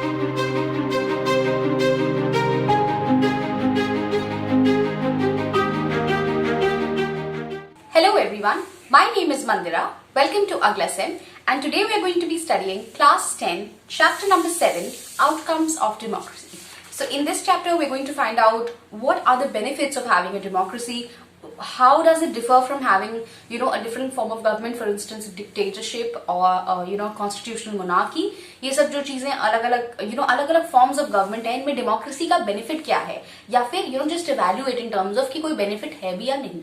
Hello everyone, my name is Mandira. Welcome to AglaSem, and today we are going to be studying class 10, chapter number 7, Outcomes of Democracy. So in this chapter we are going to find out what are the benefits of having a democracy, how does it differ from having a different form of government, for instance dictatorship or constitutional monarchy. ये सब जो चीजें अलग अलग forms of government है, इनमें democracy का benefit क्या है, या फिर just evaluate in terms of कि कोई benefit है भी या नहीं.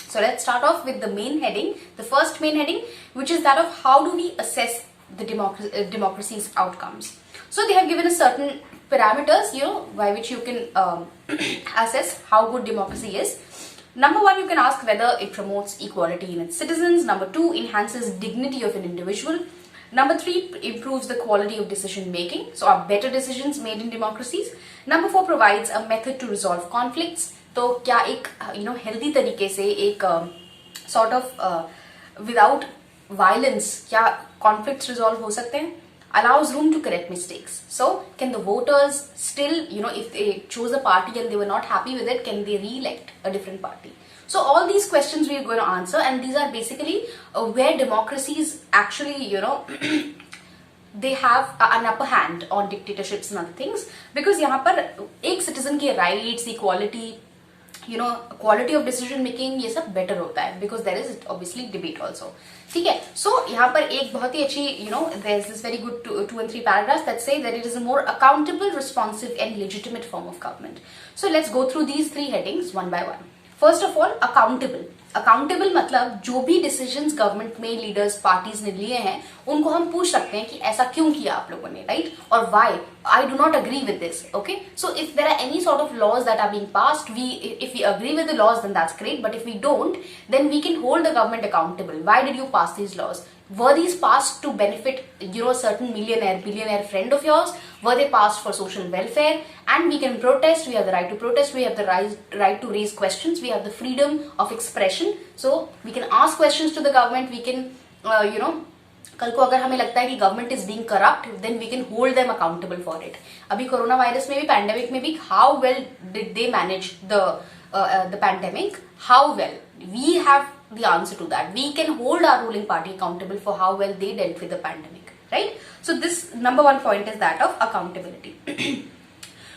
So let's start off with the main heading, the first main heading, which is that of how do we assess the democracy's outcomes. So they have given a certain parameters, by which you can assess how good democracy is. Number 1, you can ask whether it promotes equality in its citizens. Number 2, enhances dignity of an individual. Number 3, improves the quality of decision making. So are better decisions made in democracies. Number 4, provides a method to resolve conflicts. तो क्या एक healthy तरीके से एक sort of without violence क्या conflicts resolve हो सकते हैं, allows room to correct mistakes. So can the voters still, if they chose a party and they were not happy with it, can they re-elect a different party? So all these questions we are going to answer, and these are basically where democracies actually they have an upper hand on dictatorships and other things, because यहाँ पर एक citizen के rights, equality, quality of decision making ये सब better होता है, because there is obviously debate also. ठीक है. So यहाँ पर एक बहुत ही अच्छी there's this very good 2 and 3 paragraphs that say that it is a more accountable, responsive and legitimate form of government. So let's go through these 3 headings one by one. First of all, accountable. Accountable मतलब जो भी decisions government में leaders parties ने लिए हैं उनको हम पूछ सकते हैं कि ऐसा क्यों किया आप लोगों ने, राइट, और why I do not agree with this. Okay, so if there are any sort of laws that are being passed, if we agree with the laws then that's great, but if we don't then we can hold the government accountable. Why did you pass these laws? Were these passed to benefit a certain billionaire friend of yours? Were they passed for social welfare? And we can protest. We have the right to protest. We have the right to raise questions. We have the freedom of expression. So we can ask questions to the government. We can कल को अगर हमें लगता है कि government is being corrupt, then we can hold them accountable for it. अभी corona virus में भी, पैंडेमिक में भी, how well did they manage the pandemic? How well? We have the answer to that. We can hold our ruling party accountable for how well they dealt with the pandemic, right? So this number 1 point is that of accountability.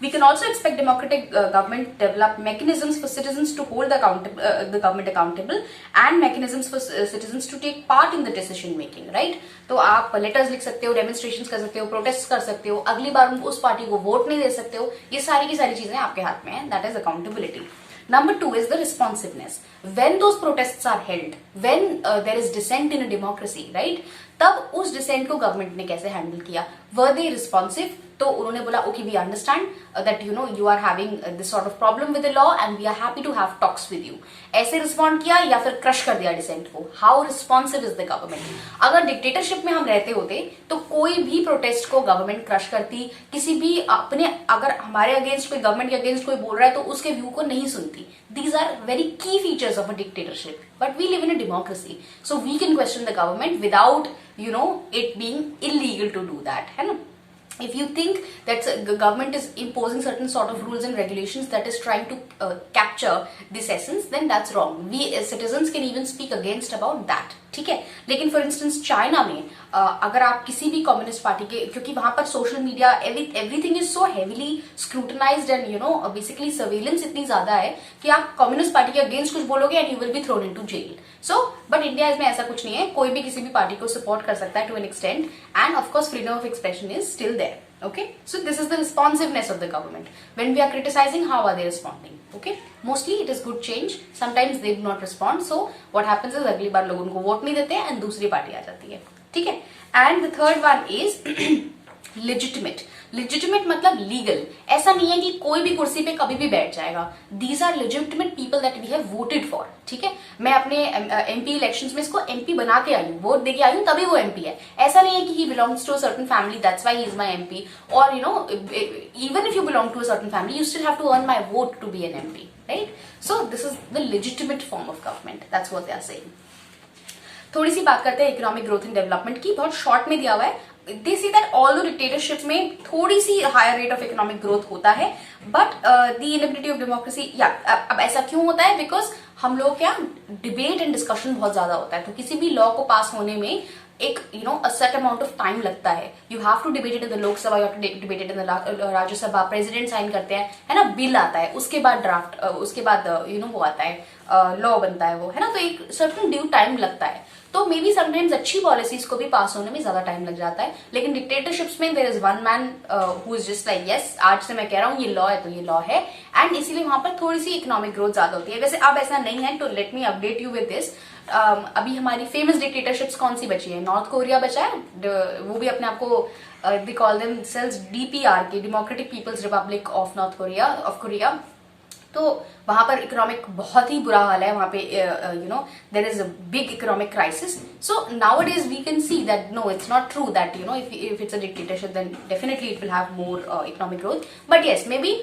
We can also expect democratic government develop mechanisms for citizens to hold the government accountable and mechanisms for citizens to take part in the decision making, right? तो आप letters लिख सकते हो, demonstrations कर सकते हो, protests कर सकते हो, अगली बार उनको उस पार्टी को वोट नहीं दे सकते हो. ये सारी की सारी चीजें आपके हाथ में हैं. That is accountability. Number 2 is the responsiveness. When those protests are held, when there is dissent in a democracy, right? तब उस dissent को गवर्नमेंट ने कैसे हैंडल किया? Were they responsive? तो उन्होंने बोला okay, we understand that you are having this sort of problem with the law and we are happy to have talks with you. ऐसे रिस्पॉन्ड किया या फिर क्रश कर दिया डिसेंट को? How responsive is the government? अगर dictatorship में हम रहते होते तो कोई भी प्रोटेस्ट को गवर्नमेंट क्रश करती, किसी भी अगर हमारे अगेंस्ट कोई, गवर्नमेंट के अगेंस्ट कोई बोल रहा है तो उसके व्यू को नहीं सुनती. These are very key features of a dictatorship. But we live in a democracy, so we can question the government without it being illegal to do that, है ना? If you think that the government is imposing certain sort of rules and regulations that is trying to capture this essence, then that's wrong. We as citizens can even speak against about that. ठीक है. लेकिन for instance China में अगर आप किसी भी communist party के, क्योंकि वहां पर social media everything is so heavily scrutinised and basically surveillance इतनी ज्यादा है कि आप कम्युनिस्ट पार्टी के अगेंस्ट कुछ बोलोगे and you will be thrown into jail. So but India में ऐसा कुछ नहीं है. कोई भी किसी भी पार्टी को सपोर्ट कर सकता है to an extent, and of course freedom of expression is still there. Okay, so this is the responsiveness of the government. When we are criticizing, how are they responding? Okay, mostly it is good change. Sometimes they do not respond. So what happens is अगली बार लोग उनको vote नहीं देते हैं and दूसरी party आ जाती है. ठीक है. And the third one is legitimate. Legitimate मतलब legal. ऐसा नहीं है कि कोई भी कुर्सी पे कभी भी बैठ जाएगा. These are legitimate people that we have voted for. ठीक है. मैं अपने MP इलेक्शंस में इसको MP बना के आई हूँ, वोट दे के आई हूँ, तभी वो MP है. ऐसा नहीं है कि he belongs to a certain family, that's why he is my MP. Or even if you belong to a certain family, you still have to earn my vote to be an MP, right? So this is the legitimate form of government. That's what they are saying. थोड़ी सी बात करते हैं economic growth and development की. बहुत short में दिया हुआ है. They see that although dictatorship में थोड़ी सी higher rate of economic growth होता है, but the inability of democracy, या अब ऐसा क्यों होता है? बिकॉज हम लोग क्या डिबेट एंड डिस्कशन बहुत ज्यादा होता है, तो किसी भी लॉ को पास होने में एक a certain amount of time लगता है. You have to debate it in the Lok Sabha, you have to debate it in the Rajya Sabha, president sign करते हैं, है ना, बिल आता है, उसके बाद ड्राफ्ट, उसके बाद वो आता है, लॉ बनता है वो, है ना, तो एक सर्टन ड्यू टाइम लगता है. तो मे बी समटाइम्स अच्छी पॉलिसीज को भी पास होने में ज्यादा टाइम लग जाता है, लेकिन डिक्टेटरशिप्स में there is one man who is just like yes, आज से मैं कह रहा हूँ ये लॉ है तो ये लॉ है, एंड इसीलिए वहां पर थोड़ी सी इकोनॉमिक ग्रोथ ज्यादा होती है. वैसे अब ऐसा नहीं है, तो let me update you with this. अभी हमारी फेमस डिक्टेटरशिप्स कौन सी बची है? नॉर्थ कोरिया बचा है, वो भी अपने आप को they call themselves DPRK, Democratic People's Republic of North Korea, of Korea. तो वहां पर इकोनॉमिक बहुत ही बुरा हाल है, वहां पे there is a big economic crisis. So nowadays we can see that no, it's not true that if it's a dictatorship then definitely it will have more economic growth, but yes, maybe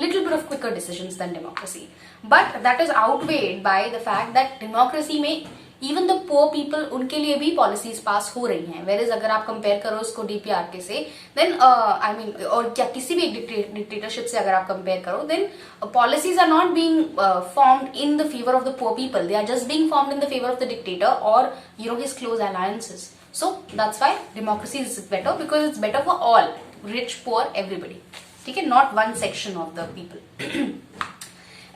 little bit of quicker decisions than democracy, but that is outweighed by the fact that democracy में even the poor people, उनके लिए भी policies पास हो रही हैं. Where is अगर आप compare करो इसको DPRK से, देन आई मीन, और क्या किसी भी डिक्टेटरशिप से अगर आप कंपेयर करो, then policies are not being formed in the favour of the poor people, they are just being formed in the favour of the dictator और his close alliances. So that's why democracy is better, because it's better for all, rich poor everybody. ठीक है, not one section of the people.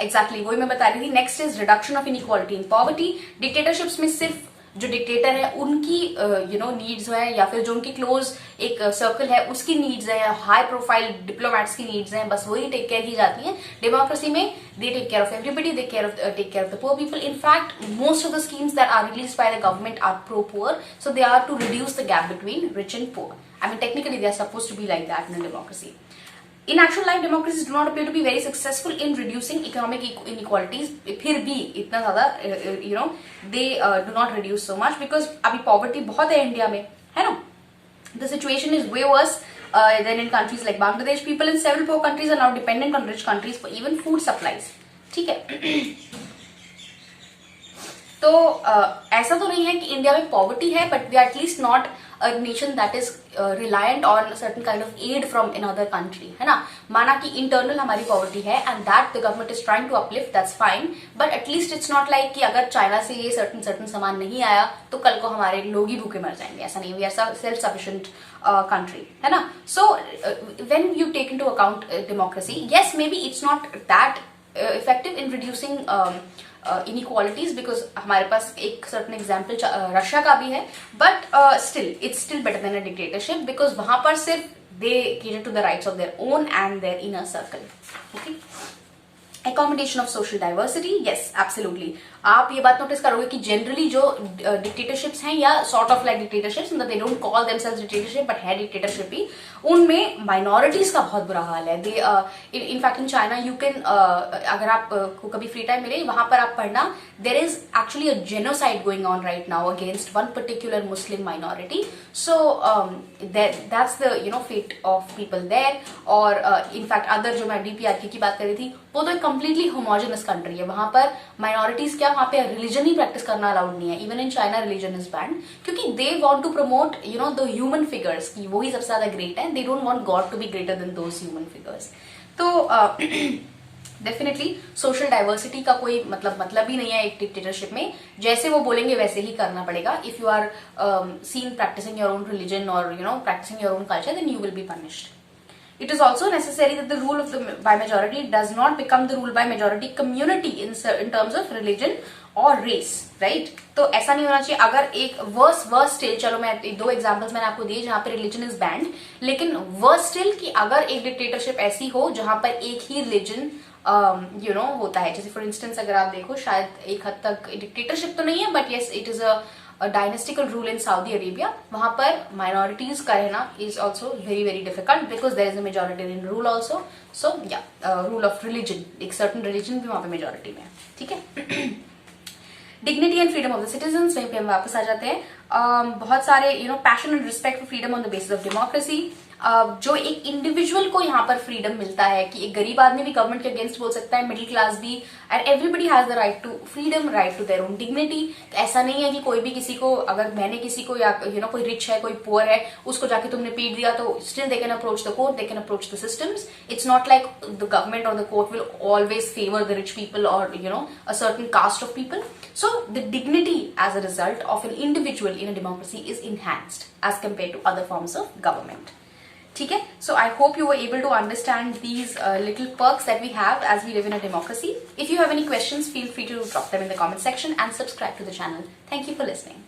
Exactly वही मैं बता रही थी. Next is reduction of inequality in poverty. Dictatorships में सिर्फ जो डिक्टेटर है उनकी नीड्स है, या फिर जो उनकी क्लोज एक सर्कल है उसकी नीड्स है, हाई प्रोफाइल डिप्लोमैट्स की नीड्स हैं, बस वही टेक केयर की जाती हैं. डेमोक्रेसी में they take care of everybody, they take care of the poor people. In fact most of the schemes that are released by the government are pro poor, so they are to reduce the gap between rich and poor. I mean technically they are supposed to be like that in democracy. In actual life, democracies do not appear to be very successful in reducing economic inequalities. फिर भी इतना ज्यादा they do not reduce so much because अभी poverty बहुत है India में, है ना. The situation is way worse than in countries like Bangladesh. People in several poor countries are now dependent on rich countries for even food supplies. ठीक है. तो ऐसा तो नहीं है कि इंडिया में पॉवर्टी है, but we are at least not a nation that is reliant on certain kind of aid from another country, है ना. माना कि इंटरनल हमारी पॉवर्टी है and that the government is trying to uplift, that's fine, but at least it's not like कि अगर China से ये सर्टन सामान नहीं आया तो कल को हमारे लोग ही भूखे मर जाएंगे. ऐसा नहीं, we are self sufficient country, है ना. So when you take into account democracy, yes, maybe it's not that effective in reducing inequalities, because हमारे पास एक certain example रशिया का भी है, but still it's still better than a dictatorship because वहां पर सिर्फ they cater to the rights of their own and their inner circle. Okay. Accommodation of social diversity, yes, absolutely. आप ये बात notice करोगे कि जनरली जो डिक्टेटरशिप्स हैं या sort of like dictatorships, they don't call themselves dictatorship but है dictatorship ही, उनमें माइनॉरिटीज का बहुत बुरा हाल है. They in fact in China you can, अगर आप को कभी फ्री टाइम मिले वहां पर आप पढ़ना, there is actually a genocide going on right now against one particular Muslim minority. So that's the fate of people there. और इनफैक्ट अदर जो मैं DPRK की बात कर रही थी, वो तो एक कंप्लीटली होमोजेनस कंट्री है. वहां पर माइनॉरिटीज क्या, वहां पे रिलीजन ही प्रैक्टिस करना अलाउड नहीं है. Even in China religion is banned, क्योंकि they want to promote the human figures की वही सबसे ज्यादा ग्रेट है. They don't want God to be greater than those human figures. तो डेफिनेटली सोशल डाइवर्सिटी का कोई मतलब ही नहीं है एक डिक्टेटरशिप में. जैसे वो बोलेंगे वैसे ही करना पड़ेगा. If you are seen practising your own religion और practising your own culture, then you will be punished. It is also necessary that the rule of by majority does not become the rule by majority community in terms of religion or race, right? तो ऐसा नहीं होना चाहिए. अगर एक verse still, चलो मैं 2 examples मैंने आपको दिए जहां पे रिलीजन इज बैंड, लेकिन वर्स स्टिल कि अगर एक डिक्टेटरशिप ऐसी हो जहां पर एक ही रिलीजन होता है. जैसे फॉर इंस्टेंस अगर आप देखो, शायद एक हद तक डिक्टेटरशिप तो नहीं है, but yes it is a dynastic rule in Saudi Arabia. वहां पर minorities का रहना is also very very difficult because there is a majoritarian rule also. So yeah, rule of religion, एक certain religion भी वहां पे majority में है. ठीक है. Dignity and freedom of the citizens, वहीं पे हम वापस आ जाते हैं. बहुत सारे passion and respect for freedom on the basis of democracy. जो एक इंडिविजुअल को यहाँ पर फ्रीडम मिलता है कि एक गरीब आदमी भी गवर्नमेंट के अगेंस्ट बोल सकता है, मिडिल क्लास भी, and everybody has the right to freedom, right to their own dignity. ऐसा नहीं है कि कोई भी किसी को, अगर मैंने किसी को या कोई रिच है कोई पुअर है उसको जाके तुमने पीट दिया तो still they can approach the court, they can approach the systems. It's not like the government और the court will always favour the rich people और a certain caste of people. So the dignity as a result of an individual in a democracy is enhanced as compared to other forms of government. ठीक है? So I hope you were able to understand these little perks that we have as we live in a democracy. If you have any questions, feel free to drop them in the comment section and subscribe to the channel. Thank you for listening.